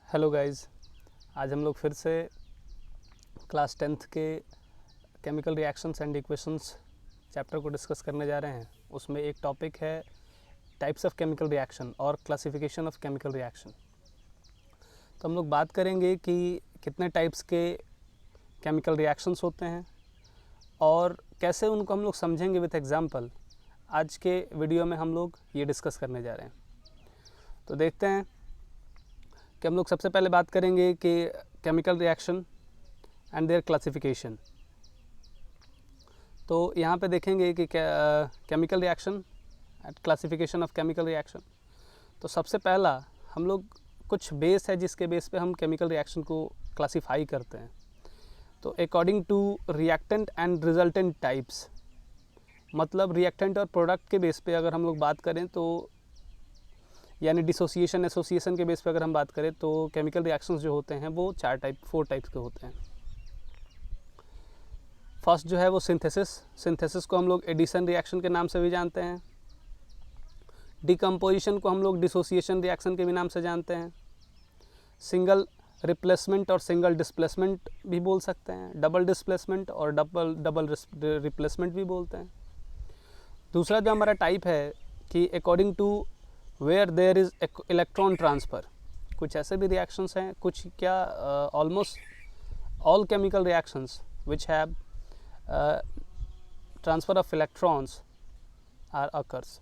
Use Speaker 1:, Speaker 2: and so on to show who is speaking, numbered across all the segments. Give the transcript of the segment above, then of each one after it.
Speaker 1: Hello guys, आज हम लोग फिर से क्लास 10th के chemical reactions and equations chapter को डिस्कस करने जा रहे हैं। उसमें एक टॉपिक है टाइप्स ऑफ केमिकल रिएक्शन और क्लासिफिकेशन ऑफ केमिकल रिएक्शन। तो हम लोग बात करेंगे कि कितने टाइप्स के केमिकल रिएक्शंस होते हैं और कैसे उनको हम लोग समझेंगे विथ एग्जांपल। आज के वीडियो में हम लोग ये डिस्कस करने जा रहे हैं। तो देखते हैं कि हम लोग सबसे पहले बात करेंगे कि chemical reaction and there classification. तो यहाँ पे देखेंगे कि chemical reaction and classification of chemical reaction. तो सबसे पहला हम लोग कुछ बेस है जिसके बेस पे हम केमिकल रिएक्शन को क्लासिफाई करते हैं। तो according to reactant and resultant types, मतलब रिएक्टेंट और प्रोडक्ट के बेस पे अगर हम लोग बात करें तो यानी डिसोसिएशन एसोसिएशन के बेस पे अगर हम बात करें तो केमिकल रिएक्शंस जो होते हैं वो फोर टाइप्स के होते हैं। फर्स्ट जो है वो सिंथेसिस को हम लोग एडिशन रिएक्शन के नाम से भी जानते हैं। डिकम्पोजिशन को हम लोग डिसोसिएशन रिएक्शन के भी नाम से जानते हैं। सिंगल रिप्लेसमेंट और सिंगल डिस्प्लेसमेंट भी बोल सकते हैं। डबल डिस्प्लेसमेंट और डबल रिप्लेसमेंट भी बोलते हैं। दूसरा जो हमारा टाइप है कि according to where there is electron transfer. कुछ ऐसे भी रिएक्शंस हैं, कुछ क्या almost all chemical reactions which have transfer of electrons are occurs.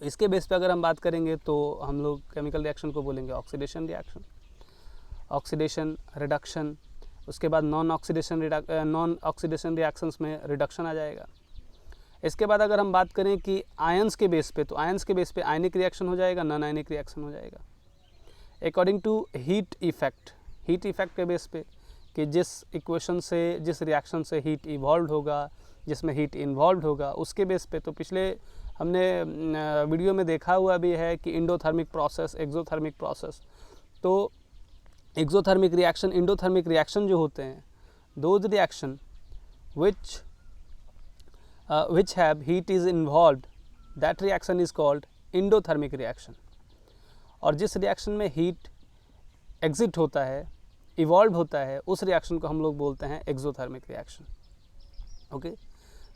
Speaker 1: इसके बेस पे अगर हम बात करेंगे तो हम लोग केमिकल रिएक्शन को बोलेंगे ऑक्सीडेशन रिएक्शन, ऑक्सीडेशन, रिडक्शन। उसके बाद नॉन ऑक्सीडेशन रिएक्शंस में रिडक्शन आ जाएगा। इसके बाद अगर हम बात करें कि आयंस के बेस पे, तो आयंस के बेस पे आयनिक रिएक्शन हो जाएगा, नॉन आयनिक रिएक्शन हो जाएगा। अकॉर्डिंग टू हीट इफ़ेक्ट के बेस पे कि जिस इक्वेशन से, जिस रिएक्शन से हीट इवॉल्व होगा, जिसमें हीट इन्वॉल्व होगा, उसके बेस पे। तो पिछले हमने वीडियो में देखा हुआ भी है कि इंडोथर्मिक प्रोसेस, एक्सोथर्मिक प्रोसेस। तो एक्सोथर्मिक रिएक्शन, इंडोथर्मिक रिएक्शन जो होते हैं, those reaction which have heat is involved, that reaction is called endothermic reaction। और जिस रिएक्शन में हीट एग्जिट होता है, इवॉल्व होता है, उस रिएक्शन को हम लोग बोलते हैं एक्सोथर्मिक रिएक्शन। ओके,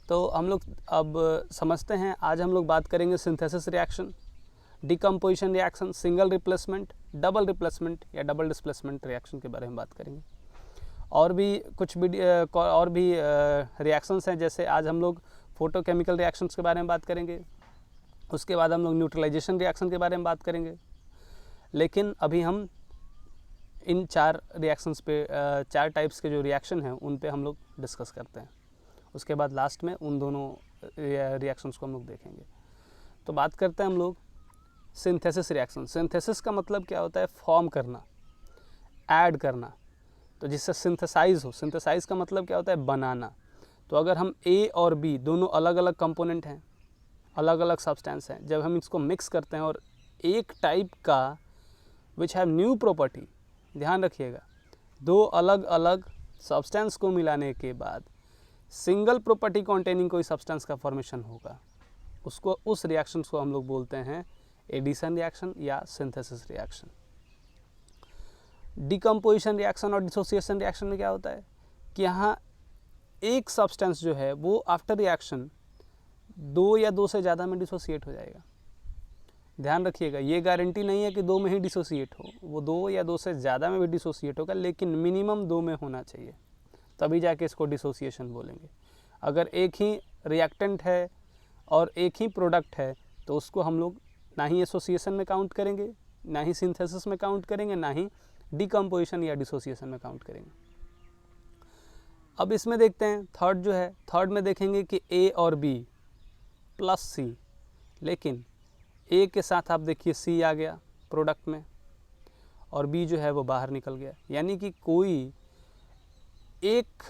Speaker 1: तो हम लोग अब समझते हैं। आज हम लोग बात करेंगे synthesis reaction, decomposition reaction, single replacement, double replacement या डबल डिस्प्लेसमेंट रिएक्शन के बारे में बात करेंगे। और भी कुछ रिएक्शंस हैं, जैसे आज हम लोग फोटोकेमिकल रिएक्शंस के बारे में बात करेंगे। उसके बाद हम लोग न्यूट्रलाइजेशन रिएक्शन के बारे में बात करेंगे। लेकिन अभी हम इन चार रिएक्शंस पे, चार टाइप्स के जो रिएक्शन हैं उन पे हम लोग डिस्कस करते हैं। उसके बाद लास्ट में उन दोनों रिएक्शंस को हम लोग देखेंगे। तो बात करते हैं हम लोग सिंथेसिस रिएक्शन। सिंथेसिस का मतलब क्या होता है? फॉर्म करना, ऐड करना। तो जिससे सिंथेसाइज हो, सिंथेसाइज का मतलब क्या होता है? बनाना। तो अगर हम ए और बी दोनों अलग अलग कंपोनेंट हैं, अलग अलग सब्सटेंस हैं, जब हम इसको मिक्स करते हैं और एक टाइप का विच हैव न्यू प्रॉपर्टी, ध्यान रखिएगा, दो अलग अलग सब्सटेंस को मिलाने के बाद सिंगल प्रॉपर्टी कॉन्टेनिंग कोई सब्सटेंस का फॉर्मेशन होगा, उसको, उस रिएक्शन को हम लोग बोलते हैं एडिशन रिएक्शन या सिंथेसिस रिएक्शन। डिकम्पोजिशन रिएक्शन और डिसोसिएशन रिएक्शन में क्या होता है कि यहाँ एक सब्सटेंस जो है वो आफ्टर रिएक्शन दो या दो से ज़्यादा में डिसोसिएट हो जाएगा। ध्यान रखिएगा, ये गारंटी नहीं है कि दो में ही डिसोसिएट हो, वो दो या दो से ज़्यादा में भी डिसोसिएट होगा, लेकिन मिनिमम दो में होना चाहिए, तभी जाके इसको डिसोसिएशन बोलेंगे। अगर एक ही रिएक्टेंट है और एक ही प्रोडक्ट है तो उसको हम लोग ना ही एसोसिएशन में काउंट करेंगे, ना ही सिंथेसिस में काउंट करेंगे, ना ही डिकम्पोजिशन या डिसोसिएशन में काउंट करेंगे। अब इसमें देखते हैं थर्ड जो है, थर्ड में देखेंगे कि ए और बी प्लस सी, लेकिन ए के साथ आप देखिए सी आ गया प्रोडक्ट में और बी जो है वो बाहर निकल गया। यानी कि कोई एक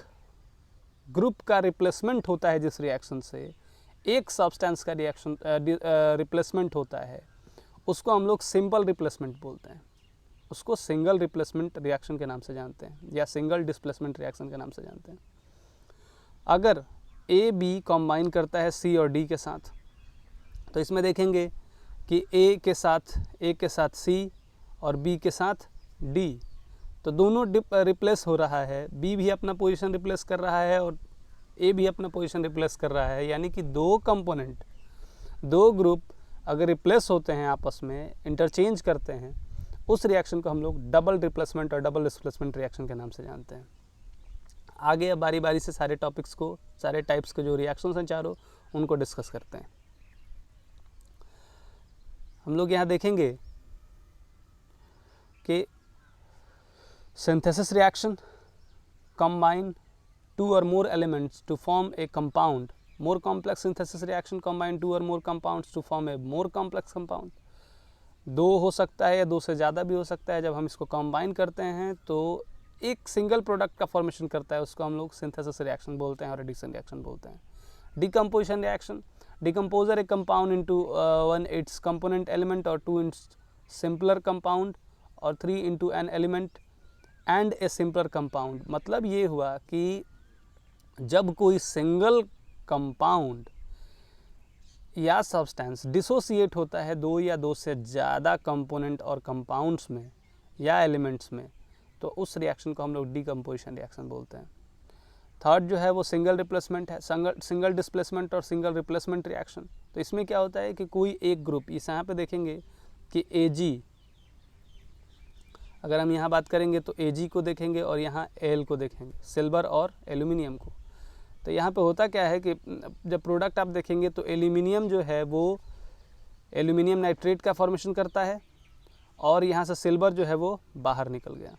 Speaker 1: ग्रुप का रिप्लेसमेंट होता है जिस रिएक्शन से, एक सब्सटेंस का रिएक्शन रिप्लेसमेंट होता है, उसको हम लोग सिंपल रिप्लेसमेंट बोलते हैं। उसको सिंगल रिप्लेसमेंट रिएक्शन के नाम से जानते हैं या सिंगल डिस्प्लेसमेंट रिएक्शन के नाम से जानते हैं। अगर ए बी कंबाइन करता है सी और डी के साथ, तो इसमें देखेंगे कि ए के साथ सी और बी के साथ डी, तो दोनों रिप्लेस हो रहा है, बी भी अपना पोजीशन रिप्लेस कर रहा है और ए भी अपना पोजीशन रिप्लेस कर रहा है, यानी कि दो कंपोनेंट, दो ग्रुप अगर रिप्लेस होते हैं आपस में, इंटरचेंज करते हैं, उस रिएक्शन को हम लोग डबल रिप्लेसमेंट और डबल डिस्प्लेसमेंट रिएक्शन के नाम से जानते हैं। आगे अब बारी बारी से सारे टॉपिक्स को, सारे टाइप्स के जो रिएक्शंस हैं चारों, उनको डिस्कस करते हैं। हम लोग यहाँ देखेंगे कि synthesis reaction combine two or more elements to form a compound. More complex synthesis reaction combine two or more compounds to form a more complex compound. दो हो सकता है या दो से ज़्यादा भी हो सकता है। जब हम इसको कंबाइन करते हैं तो एक सिंगल प्रोडक्ट का फॉर्मेशन करता है, उसको हम लोग सिंथेसिस रिएक्शन बोलते हैं और एडिशन रिएक्शन बोलते हैं। Decomposition reaction, decomposer A compound into one it's component element और टू इट्स सिंपलर कंपाउंड और three into an element and A simpler compound. मतलब ये हुआ कि जब कोई सिंगल कंपाउंड या सब्सटेंस डिसोसिएट होता है दो या दो से ज़्यादा कंपोनेंट और कंपाउंड्स में या एलिमेंट्स में, तो उस रिएक्शन को हम लोग डिकम्पोजिशन रिएक्शन बोलते हैं। थर्ड जो है वो सिंगल रिप्लेसमेंट है, सिंगल डिस्प्लेसमेंट और सिंगल रिप्लेसमेंट रिएक्शन। तो इसमें क्या होता है कि कोई एक ग्रुप, इस यहाँ पे देखेंगे कि Ag, अगर हम यहाँ बात करेंगे तो Ag को देखेंगे और यहाँ Al को देखेंगे, सिल्वर और एल्यूमिनियम को। तो यहाँ पे होता क्या है कि जब प्रोडक्ट आप देखेंगे तो एल्यूमिनियम जो है वो एल्यूमिनियम नाइट्रेट का फॉर्मेशन करता है और यहाँ से सिल्वर जो है वो बाहर निकल गया।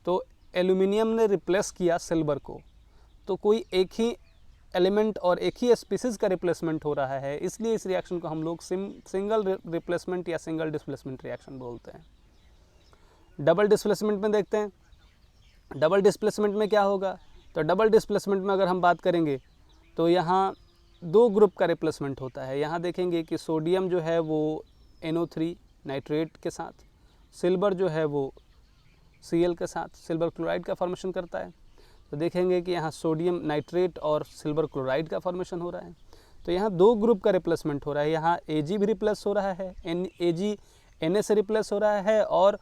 Speaker 1: तो एल्यूमिनियम ने रिप्लेस किया सिल्वर को, तो कोई एक ही एलिमेंट और एक ही स्पीसीज़ का रिप्लेसमेंट हो रहा है, इसलिए इस रिएक्शन को हम लोग सिंगल रिप्लेसमेंट या सिंगल डिस्प्लेसमेंट रिएक्शन बोलते हैं। डबल डिस्प्लेसमेंट में देखते हैं, डबल डिस्प्लेसमेंट में क्या होगा। तो डबल डिस्प्लेसमेंट में अगर हम बात करेंगे तो यहाँ दो ग्रुप का रिप्लेसमेंट होता है। यहाँ देखेंगे कि सोडियम जो है वो NO3 नाइट्रेट के साथ, सिल्वर जो है वो Cl के साथ सिल्वर क्लोराइड का फॉर्मेशन करता है। तो देखेंगे कि यहाँ सोडियम नाइट्रेट और सिल्वर क्लोराइड का फॉर्मेशन हो रहा है। तो यहाँ दो ग्रुप का रिप्लेसमेंट हो रहा है। यहाँ Ag भी रिप्लेस हो रहा है, Ag Na से रिप्लेस हो रहा है और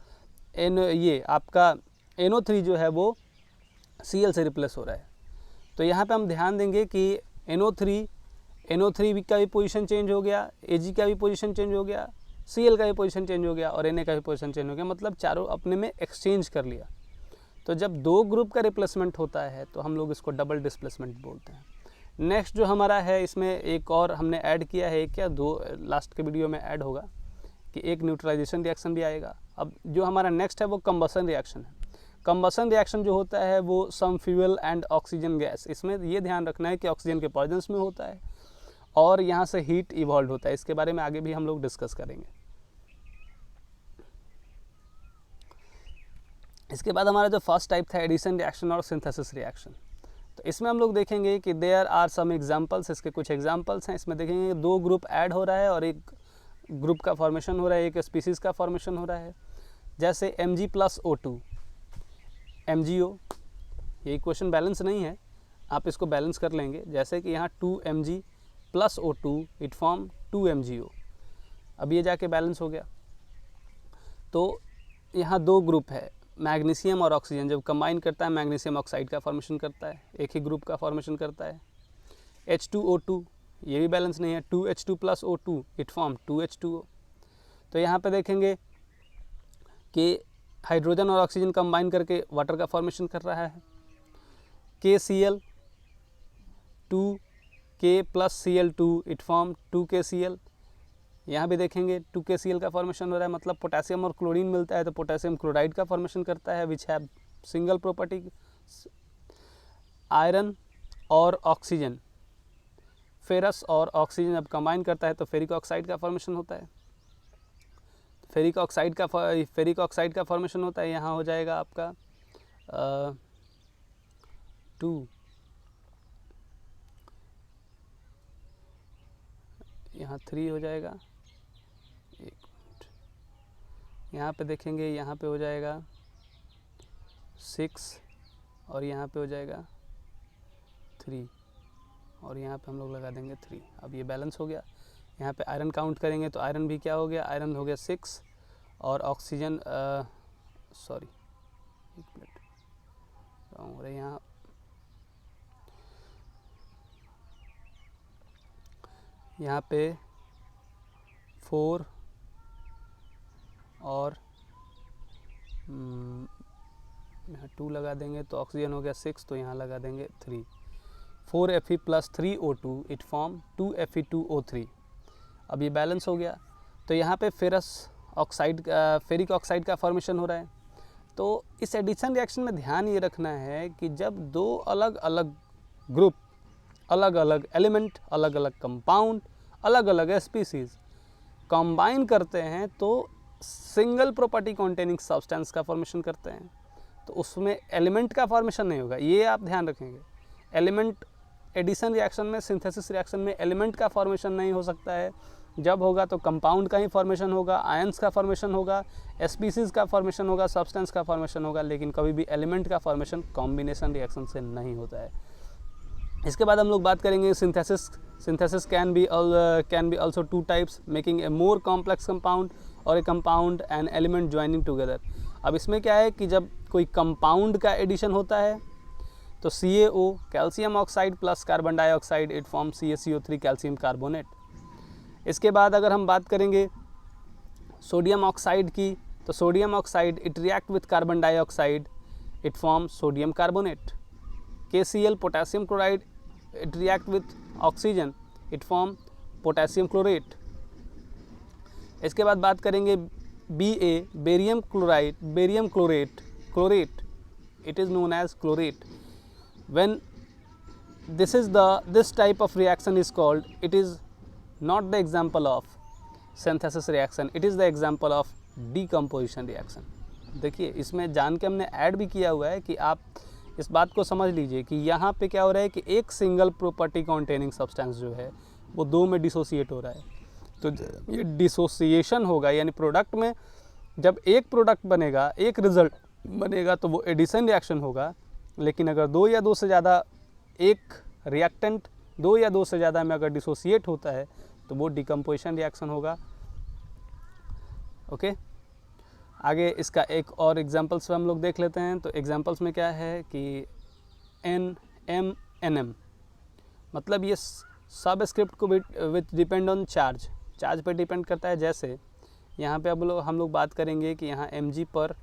Speaker 1: ये आपका NO3 जो है वो Cl से रिप्लेस हो रहा है। तो यहाँ पे हम ध्यान देंगे कि NO3 का भी पोजीशन चेंज हो गया, Ag का भी पोजीशन चेंज हो गया, Cl का भी पोजीशन चेंज हो गया और Na का भी पोजीशन चेंज हो गया, मतलब चारों अपने में एक्सचेंज कर लिया। तो जब दो ग्रुप का रिप्लेसमेंट होता है तो हम लोग इसको डबल डिस्प्लेसमेंट बोलते हैं। नेक्स्ट जो हमारा है, इसमें एक और हमने ऐड किया है, क्या दो लास्ट के वीडियो में ऐड होगा कि एक न्यूट्रलाइजेशन रिएक्शन भी आएगा। अब जो हमारा नेक्स्ट है वो कंबसन रिएक्शन है। कंबसन रिएक्शन जो होता है वो सम फ्यूल एंड ऑक्सीजन गैस, इसमें ये ध्यान रखना है कि ऑक्सीजन के प्रेजेंस में होता है और यहाँ से हीट इवॉल्व होता है। इसके बारे में आगे भी हम लोग डिस्कस करेंगे। इसके बाद हमारा जो फर्स्ट टाइप था एडिशन रिएक्शन और सिंथेसिस रिएक्शन, तो इसमें हम लोग देखेंगे कि देयर आर सम एग्जांपल्स, इसके कुछ एग्जांपल्स हैं। इसमें देखेंगे दो ग्रुप ऐड हो रहा है और एक ग्रुप का फॉर्मेशन हो रहा है, एक स्पीसीज़ का फॉर्मेशन हो रहा है। जैसे Mg+O2 MgO, ये इक्वेशन बैलेंस नहीं है, आप इसको बैलेंस कर लेंगे। जैसे कि यहाँ 2Mg+O2 इट फॉर्म 2MgO, अब ये जाके बैलेंस हो गया। तो यहाँ दो ग्रुप है, मैग्नीशियम और ऑक्सीजन, जब कंबाइन करता है मैग्नीशियम ऑक्साइड का फॉर्मेशन करता है, एक ही ग्रुप का फॉर्मेशन करता है। H2O2, ये भी बैलेंस नहीं है, 2H2+O2 इट फॉर्म 2H2O। तो यहाँ पे देखेंगे कि हाइड्रोजन और ऑक्सीजन कंबाइन करके वाटर का फॉर्मेशन कर रहा है। KCl 2K+Cl2 it form 2KCl। यहाँ भी देखेंगे 2KCl का फॉर्मेशन हो रहा है, मतलब पोटेशियम और क्लोरीन मिलता है तो पोटेशियम क्लोराइड का फॉर्मेशन करता है, which have single property. Iron और ऑक्सीजन, फेरस और ऑक्सीजन जब कंबाइन करता है तो फेरिक ऑक्साइड का फॉर्मेशन होता है। फेरिक ऑक्साइड का फॉर्मेशन होता है, यहाँ हो जाएगा आपका 2, यहाँ 3 हो जाएगा, एक मिनट, यहाँ पे देखेंगे, यहाँ पे हो जाएगा 6 और यहाँ पे हो जाएगा 3 और यहाँ पे हम लोग लगा देंगे 3। अब ये बैलेंस हो गया। यहाँ पे आयरन काउंट करेंगे तो आयरन भी क्या हो गया, आयरन हो गया 6 और ऑक्सीजन सॉरी एक मिनट हो रहा है यहाँ पे 4 और यहाँ 2 लगा देंगे तो ऑक्सीजन हो गया 6, तो यहाँ लगा देंगे 3। 4 Fe plus 3 O2 it form 2 Fe2O3। अब ये बैलेंस हो गया, तो यहाँ पे फेरस ऑक्साइड फेरिक ऑक्साइड का फॉर्मेशन हो रहा है। तो इस एडिशन रिएक्शन में ध्यान ये रखना है कि जब दो अलग अलग ग्रुप, अलग अलग एलिमेंट, अलग अलग कंपाउंड, अलग अलग स्पीसीज कंबाइन करते हैं तो सिंगल प्रॉपर्टी कॉन्टेनिंग सब्सटेंस का फॉर्मेशन करते हैं। तो उसमें एलिमेंट का फॉर्मेशन नहीं होगा, ये आप ध्यान रखेंगे। एलिमेंट एडिशन रिएक्शन में, सिंथेसिस रिएक्शन में एलिमेंट का फॉर्मेशन नहीं हो सकता है। जब होगा तो कंपाउंड का ही फॉर्मेशन होगा, आयंस का फॉर्मेशन होगा, स्पीसीज का फॉर्मेशन होगा, सब्सटेंस का फॉर्मेशन होगा, लेकिन कभी भी एलिमेंट का फॉर्मेशन कॉम्बिनेशन रिएक्शन से नहीं होता है। इसके बाद हम लोग बात करेंगे synthesis can be also 2 types, making a more complex compound और a compound and element joining together. अब इसमें क्या है कि जब कोई कंपाउंड का एडिशन होता है तो CaO calcium oxide plus carbon dioxide it form CaCO3 calcium carbonate. इसके बाद अगर हम बात करेंगे सोडियम ऑक्साइड की, तो sodium oxide it react with carbon dioxide it form sodium carbonate. KCl potassium chloride it react with oxygen it form potassium chlorate. इसके बाद बात करेंगे Ba barium chloride, barium chlorate it is known as chlorate. When this type of reaction is called, it is not the example of synthesis reaction, it is the example of decomposition reaction. देखिए इसमें जान के हमने add भी किया हुआ है कि आप इस बात को समझ लीजिए कि यहाँ पे क्या हो रहा है कि एक सिंगल प्रॉपर्टी कॉन्टेनिंग सब्सटेंस जो है वो 2 में डिसोसिएट हो रहा है। तो ये डिसोसिएशन होगा, यानी प्रोडक्ट में जब एक प्रोडक्ट बनेगा, एक रिजल्ट बनेगा तो वो एडिशन रिएक्शन होगा। लेकिन अगर 2 या 2 से ज़्यादा, एक रिएक्टेंट 2 या 2 से ज़्यादा में अगर डिसोसिएट होता है तो वो डिकम्पोजिशन रिएक्शन होगा। ओके, आगे इसका एक और एग्जांपल्स हम लोग देख लेते हैं। तो एग्जांपल्स में क्या है कि NMNM, मतलब ये सब स्क्रिप्ट को विथ डिपेंड ऑन चार्ज पे डिपेंड करता है। जैसे यहाँ पे अब हम लोग बात करेंगे कि यहाँ Mg पर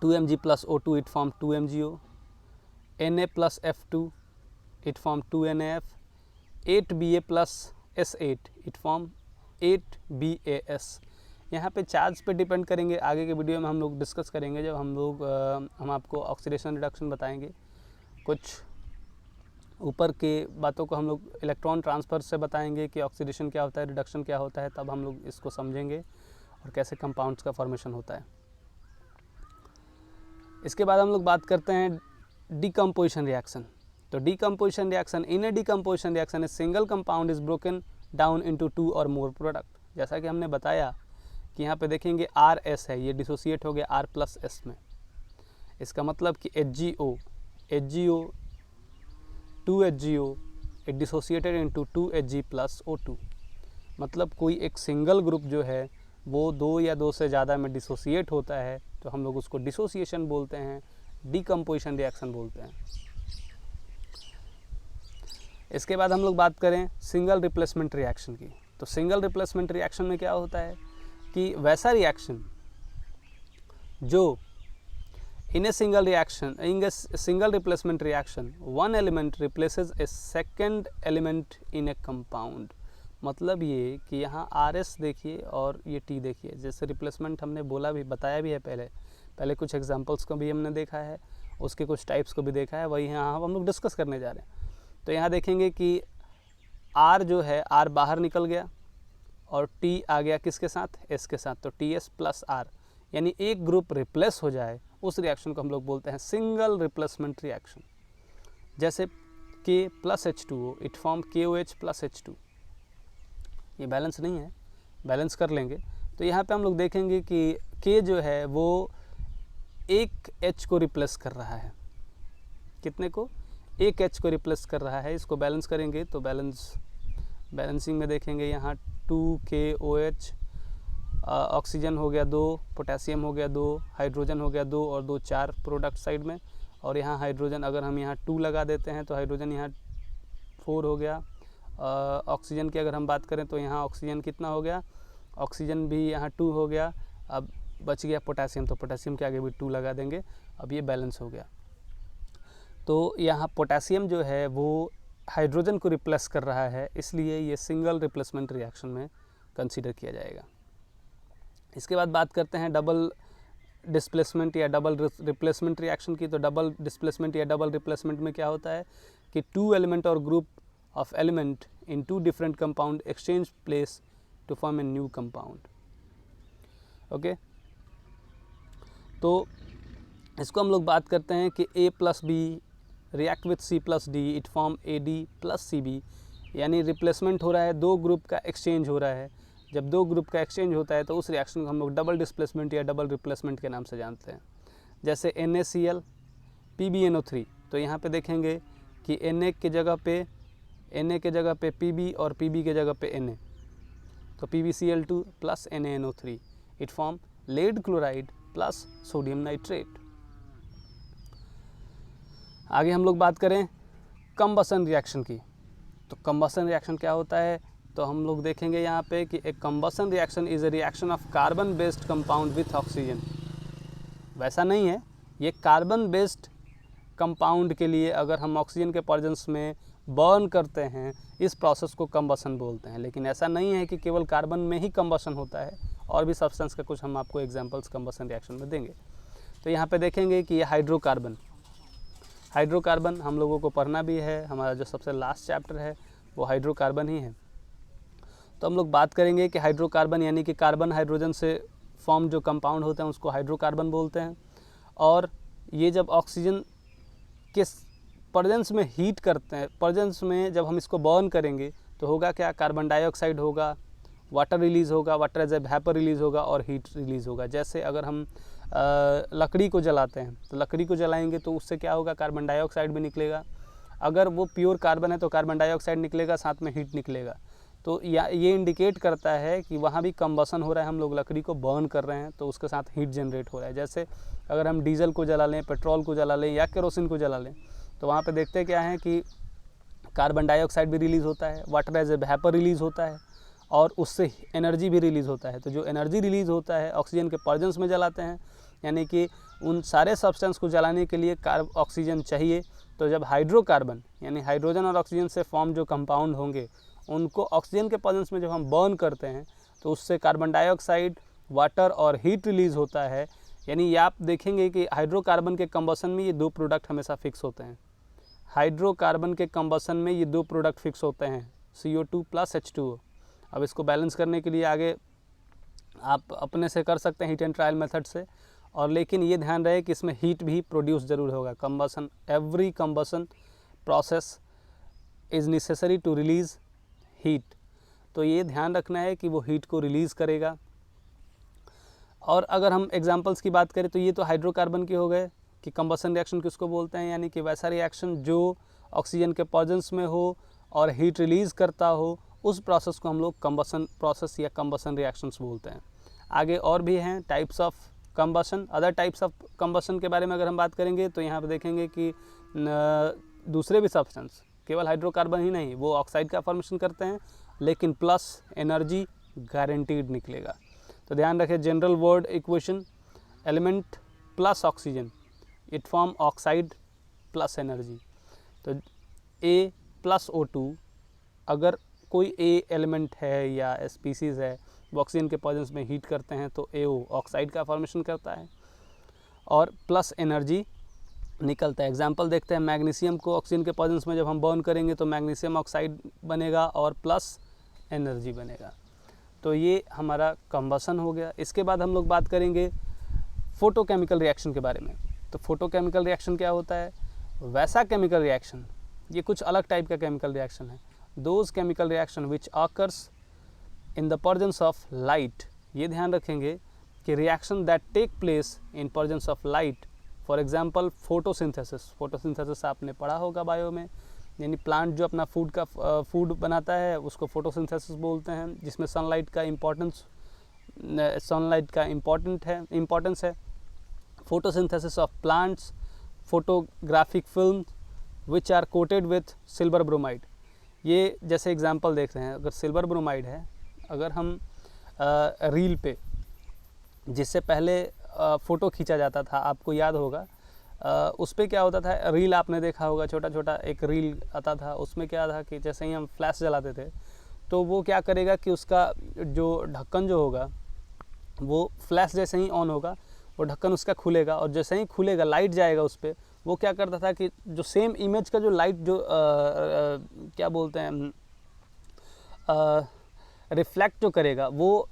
Speaker 1: 2Mg plus O2 it form 2MgO, Na plus F2 it form 2NAF, 8Ba plus S8 it form 8BaS। यहाँ पे चार्ज पे डिपेंड करेंगे, आगे के वीडियो में हम लोग डिस्कस करेंगे जब हम आपको ऑक्सीडेशन रिडक्शन बताएंगे। कुछ ऊपर के बातों को हम लोग इलेक्ट्रॉन ट्रांसफ़र से बताएंगे कि ऑक्सीडेशन क्या होता है, रिडक्शन क्या होता है, तब हम लोग इसको समझेंगे और कैसे कंपाउंड्स का फॉर्मेशन होता है। इसके बाद हम लोग बात करते हैं डिकम्पोजिशन रिएक्शन। तो decomposition reaction, in A decomposition reaction a single compound is broken down into 2 और मोर प्रोडक्ट। जैसा कि हमने बताया कि यहाँ पे देखेंगे RS है, ये डिसोसिएट हो गया R प्लस S में। इसका मतलब कि HgO 2HgO it dissociated into 2Hg plus O2। मतलब कोई एक सिंगल ग्रुप जो है वो 2 या 2 से ज़्यादा में डिसोसिएट होता है तो हम लोग उसको डिसोसिएशन बोलते हैं, डिकम्पोजिशन रिएक्शन बोलते हैं। इसके बाद हम लोग बात करें सिंगल रिप्लेसमेंट रिएक्शन की। तो सिंगल रिप्लेसमेंट रिएक्शन में क्या होता है कि वैसा रिएक्शन जो in a single replacement reaction one element replaces a second element in a compound। मतलब ये कि यहाँ RS देखिए और ये T देखिए, जैसे रिप्लेसमेंट हमने बोला भी, बताया भी है पहले कुछ एग्जांपल्स को भी हमने देखा है, उसके कुछ टाइप्स को भी देखा है, वही यहाँ हम लोग डिस्कस करने जा रहे हैं। तो यहाँ देखेंगे कि R जो है R बाहर निकल गया और T आ गया किसके साथ, S के साथ, तो TS प्लस R, यानी एक ग्रुप रिप्लेस हो जाए, उस रिएक्शन को हम लोग बोलते हैं सिंगल रिप्लेसमेंट रिएक्शन। जैसे K plus H2O it form KOH plus H2। ये बैलेंस नहीं है, बैलेंस कर लेंगे। तो यहाँ पे हम लोग देखेंगे कि K जो है वो एक H को रिप्लेस कर रहा है, कितने को, एक H को रिप्लेस कर रहा है। इसको बैलेंस करेंगे तो बैलेंसिंग में देखेंगे यहाँ 2KOH ऑक्सीजन हो गया 2, पोटेशियम हो गया 2, हाइड्रोजन हो गया 2 और 2 4 प्रोडक्ट साइड में, और यहाँ हाइड्रोजन अगर हम यहाँ 2 लगा देते हैं तो हाइड्रोजन यहाँ 4 हो गया। ऑक्सीजन की अगर हम बात करें तो यहाँ ऑक्सीजन कितना हो गया, ऑक्सीजन भी यहाँ 2 हो गया। अब बच गया पोटेशियम, तो पोटेशियम के आगे भी 2 लगा देंगे, अब ये बैलेंस हो गया। तो यहाँ पोटेशियम जो है वो हाइड्रोजन को रिप्लेस कर रहा है, इसलिए ये सिंगल रिप्लेसमेंट रिएक्शन में कंसीडर किया जाएगा। इसके बाद बात करते हैं डबल डिस्प्लेसमेंट या डबल रिप्लेसमेंट रिएक्शन की। तो डबल डिस्प्लेसमेंट या डबल रिप्लेसमेंट में क्या होता है कि 2 एलिमेंट और group of element in 2 different compound exchange place to form a new compound. Okay, तो इसको हम लोग बात करते हैं कि A plus B react with C plus D, it form AD plus CB, यानी रिप्लेसमेंट हो रहा है, 2 ग्रुप का एक्सचेंज हो रहा है। जब 2 ग्रुप का एक्सचेंज होता है तो उस रिएक्शन को हम लोग डबल डिस्प्लेसमेंट या डबल रिप्लेसमेंट के नाम से जानते हैं। जैसे NaCl PbNO3, तो यहाँ पे देखेंगे कि Na की जगह पे Pb और Pb के जगह पे Na, तो PbCl2 plus NaNO3, it form lead chloride plus sodium nitrate. आगे हम लोग बात करें कंबसन रिएक्शन की। तो कंबसन रिएक्शन क्या होता है, तो हम लोग देखेंगे यहाँ पे कि एक combustion reaction is a reaction of carbon based compound with oxygen. वैसा नहीं है, ये कार्बन बेस्ड कंपाउंड के लिए अगर हम ऑक्सीजन के प्रेजेंस में बर्न करते हैं, इस प्रोसेस को कंबसन बोलते हैं। लेकिन ऐसा नहीं है कि केवल कार्बन में ही कंबसन होता है, और भी सब्सटेंस का कुछ हम आपको एग्जांपल्स कंबसन रिएक्शन में देंगे। तो यहाँ पे देखेंगे कि ये हाइड्रोकार्बन हम लोगों को पढ़ना भी है, हमारा जो सबसे लास्ट चैप्टर है वो हाइड्रोकार्बन ही है। तो हम लोग बात करेंगे कि हाइड्रोकार्बन यानी कि कार्बन हाइड्रोजन से फॉर्म जो कंपाउंड होते हैं उसको हाइड्रोकार्बन बोलते हैं। और ये जब ऑक्सीजन के प्रेजेंस में हीट करते हैं, प्रेजेंस में जब हम इसको बर्न करेंगे तो होगा क्या, कार्बन डाइऑक्साइड होगा, वाटर रिलीज़ होगा, water as a vapour release होगा और हीट रिलीज़ होगा। जैसे अगर हम लकड़ी को जलाते हैं तो लकड़ी को जलाएंगे तो उससे क्या होगा, कार्बन डाइऑक्साइड भी निकलेगा। अगर वो प्योर कार्बन है तो कार्बन डाइऑक्साइड निकलेगा, साथ में हीट निकलेगा। तो ये इंडिकेट करता है कि वहाँ भी कंबसन हो रहा है, हम लोग लकड़ी को बर्न कर रहे हैं तो उसके साथ हीट जनरेट हो रहा है। जैसे अगर हम डीजल को जला लें, पेट्रोल को जला लें या केरोसिन को जला लें, तो वहाँ पे देखते क्या है कि कार्बन डाइऑक्साइड भी रिलीज़ होता है, water as a vapour release होता है और उससे एनर्जी भी रिलीज़ होता है। तो जो एनर्जी रिलीज़ होता है ऑक्सीजन के प्रेजेंस में जलाते हैं, यानी कि उन सारे सब्सटेंस को जलाने के लिए ऑक्सीजन चाहिए। तो जब हाइड्रोकार्बन यानी हाइड्रोजन और ऑक्सीजन से फॉर्म जो कंपाउंड होंगे उनको ऑक्सीजन के प्रेजेंस में जब हम बर्न करते हैं तो उससे कार्बन डाइऑक्साइड, वाटर और हीट रिलीज़ होता है। यानी ये आप देखेंगे कि हाइड्रोकार्बन के कंबसन में ये 2 प्रोडक्ट हमेशा फिक्स होते हैं। हाइड्रोकार्बन के कंबसन में ये 2 प्रोडक्ट फिक्स होते हैं, CO2 प्लस H2O। अब इसको बैलेंस करने के लिए आगे आप अपने से कर सकते हैं हीट एंड ट्रायल मेथड से, और लेकिन ये ध्यान रहे कि इसमें हीट भी प्रोड्यूस ज़रूर होगा। Combustion, every combustion process is necessary to release heat, तो ये ध्यान रखना है कि वो हीट को रिलीज़ करेगा। और अगर हम एग्जांपल्स की बात करें तो ये तो हाइड्रोकार्बन के हो गए कि कंबसन रिएक्शन किसको बोलते हैं, यानी कि वैसा रिएक्शन जो ऑक्सीजन के प्रेजेंस में हो और हीट रिलीज़ करता हो, उस प्रोसेस को हम लोग कंबसन प्रोसेस या कंबसन रिएक्शंस बोलते हैं। आगे और भी हैं types of combustion, other types of combustion के बारे में अगर हम बात करेंगे तो यहाँ पे देखेंगे कि दूसरे भी सब्सटेंस, केवल हाइड्रोकार्बन ही नहीं, वो ऑक्साइड का फॉर्मेशन करते हैं, लेकिन प्लस एनर्जी गारंटीड निकलेगा। तो ध्यान रखें, general word equation, element plus oxygen, it form oxide plus energy. तो A प्लस O2, अगर कोई A एलिमेंट है या स्पीसीज़ है वो ऑक्सीजन के प्रेजेंस में हीट करते हैं तो AO ऑक्साइड का फॉर्मेशन करता है और प्लस एनर्जी निकलता है। एग्जाम्पल देखते हैं, मैग्नीशियम को ऑक्सीजन के प्रेजेंस में जब हम बर्न करेंगे तो मैग्नीशियम ऑक्साइड बनेगा और प्लस एनर्जी बनेगा। तो ये हमारा कंबसन हो गया। इसके बाद हम लोग बात करेंगे फोटोकेमिकल रिएक्शन के बारे में। तो फोटोकेमिकल रिएक्शन क्या होता है, वैसा केमिकल रिएक्शन, ये कुछ अलग टाइप का केमिकल रिएक्शन है। Those chemical reaction which occurs in the presence of light, ये ध्यान रखेंगे कि reaction that take place in presence of light, for example photosynthesis आपने पढ़ा होगा बायो में, यानी प्लांट जो अपना फूड बनाता है उसको फोटोसिंथेसिस बोलते हैं, जिसमें सनलाइट का इम्पोर्टेंस सनलाइट का इम्पोर्टेंस है। Photosynthesis of plants, photographic film which are coated with silver bromide. ये जैसे एग्जांपल देख रहे हैं, अगर सिल्वर ब्रोमाइड है, अगर हम रील पे, जिससे पहले फ़ोटो खींचा जाता था, आपको याद होगा, उस पर क्या होता था, रील आपने देखा होगा, छोटा छोटा एक रील आता था, उसमें क्या था कि जैसे ही हम फ्लैश जलाते थे तो वो क्या करेगा कि उसका जो ढक्कन जो होगा वो फ्लैश जैसे ही ऑन होगा वो ढक्कन उसका खुलेगा, और जैसे ही खुलेगा लाइट जाएगा उस पर, वो क्या करता था कि जो सेम इमेज का जो लाइट जो क्या बोलते हैं रिफ्लेक्ट जो करेगा वो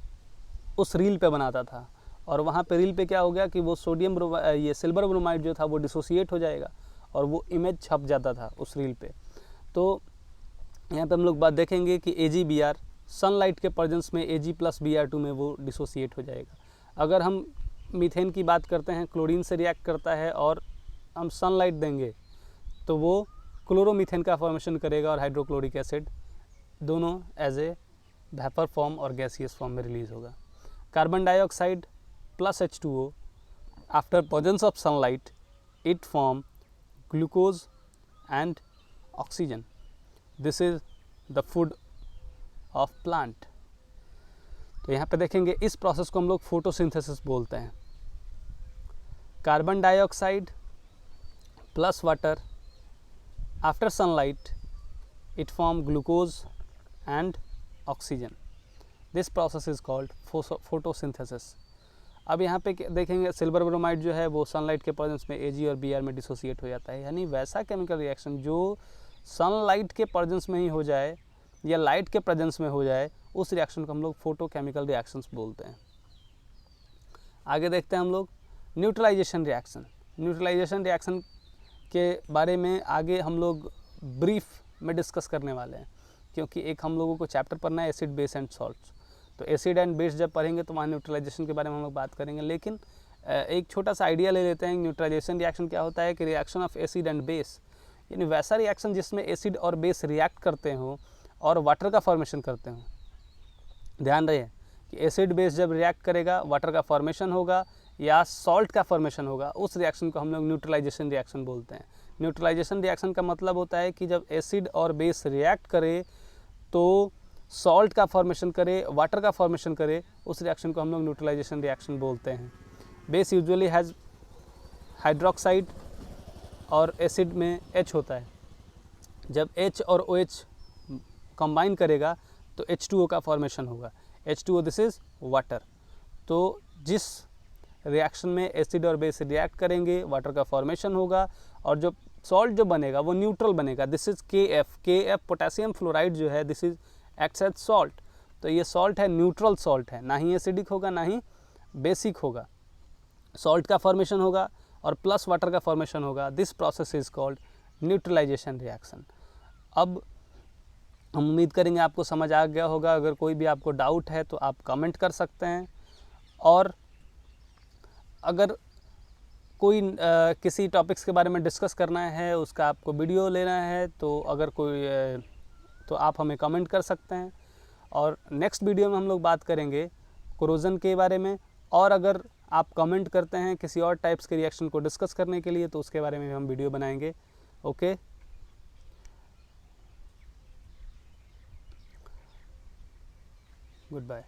Speaker 1: उस रील पे बनाता था। और वहाँ पे रील पे क्या हो गया कि वो ये सिल्वर ब्रोमाइड जो था वो डिसोसिएट हो जाएगा और वो इमेज छप जाता था उस रील पे। तो यहाँ पे हम लोग बात देखेंगे कि AgBr सनलाइट के प्रेजेंस में Ag+Br2 में वो डिसोसिएट हो जाएगा। अगर हम मीथेन की बात करते हैं, क्लोरीन से रिएक्ट करता है और हम सनलाइट देंगे तो वो क्लोरोमीथेन का फॉर्मेशन करेगा और हाइड्रोक्लोरिक एसिड दोनों एज ए वेपर फॉर्म और गैसियस फॉर्म में रिलीज होगा। Carbon dioxide plus H2O, after presence of sunlight it form glucose and oxygen. This is the food of plant. तो यहाँ पे देखेंगे इस प्रोसेस को हम लोग फोटोसिंथेसिस बोलते हैं। Carbon dioxide plus water after sunlight it form glucose and oxygen. This process is called photosynthesis. अब यहाँ पे देखेंगे सिल्वर ब्रोमाइड जो है वो सनलाइट के प्रेजेंस में Ag और Br में डिसोसिएट हो जाता है, यानी वैसा केमिकल रिएक्शन जो सनलाइट के प्रेजेंस में ही हो जाए या लाइट के प्रेजेंस में हो जाए, उस रिएक्शन को हम लोग फोटोकेमिकल रिएक्शंस बोलते हैं। आगे देखते हैं हम लोग न्यूट्रलाइजेशन रिएक्शन। न्यूट्रलाइजेशन रिएक्शन के बारे में आगे हम लोग ब्रीफ में डिस्कस करने वाले हैं, क्योंकि एक हम लोगों को चैप्टर पढ़ना है एसिड बेस एंड सॉल्ट्स। तो एसिड एंड बेस जब पढ़ेंगे तो वहाँ न्यूट्रलाइजेशन के बारे में हम लोग बात करेंगे, लेकिन एक छोटा सा आइडिया ले लेते हैं। न्यूट्रलाइजेशन रिएक्शन क्या होता है कि reaction of acid and base, यानी वैसा रिएक्शन जिसमें एसिड और बेस रिएक्ट करते हो और वाटर का फॉर्मेशन करते हो। ध्यान रहे कि एसिड बेस जब रिएक्ट करेगा वाटर का फॉर्मेशन होगा या सॉल्ट का फॉर्मेशन होगा, उस रिएक्शन को हम लोग न्यूट्रलाइजेशन रिएक्शन बोलते हैं। न्यूट्रलाइजेशन रिएक्शन का मतलब होता है कि जब एसिड और बेस रिएक्ट करे तो सॉल्ट का फॉर्मेशन करे, वाटर का फॉर्मेशन करे, उस रिएक्शन को हम लोग न्यूट्रलाइजेशन रिएक्शन बोलते हैं। बेस यूजुअली हैज़ हाइड्रोक्साइड और एसिड में H होता है। जब H और OH कंबाइन करेगा तो H2O का फॉर्मेशन होगा। H2O this is water. तो जिस रिएक्शन में एसिड और बेस रिएक्ट करेंगे वाटर का फॉर्मेशन होगा और जो सॉल्ट जो बनेगा वो न्यूट्रल बनेगा। This is KF potassium fluoride जो है this is acts as salt. तो ये सॉल्ट है, न्यूट्रल सॉल्ट है, ना ही एसिडिक होगा ना ही बेसिक होगा। सॉल्ट का फॉर्मेशन होगा और प्लस वाटर का फॉर्मेशन होगा। This process is called neutralisation reaction. अब हम उम्मीद करेंगे आपको समझ आ गया होगा। अगर कोई भी आपको डाउट है तो आप कमेंट कर सकते हैं, और अगर कोई किसी टॉपिक्स के बारे में डिस्कस करना है, उसका आपको वीडियो लेना है, तो अगर कोई तो आप हमें कमेंट कर सकते हैं। और नेक्स्ट वीडियो में हम लोग बात करेंगे कोरोजन के बारे में। और अगर आप कमेंट करते हैं किसी और टाइप्स के रिएक्शन को डिस्कस करने के लिए तो उसके बारे में हम वीडियो बनाएंगे। Okay, good bye.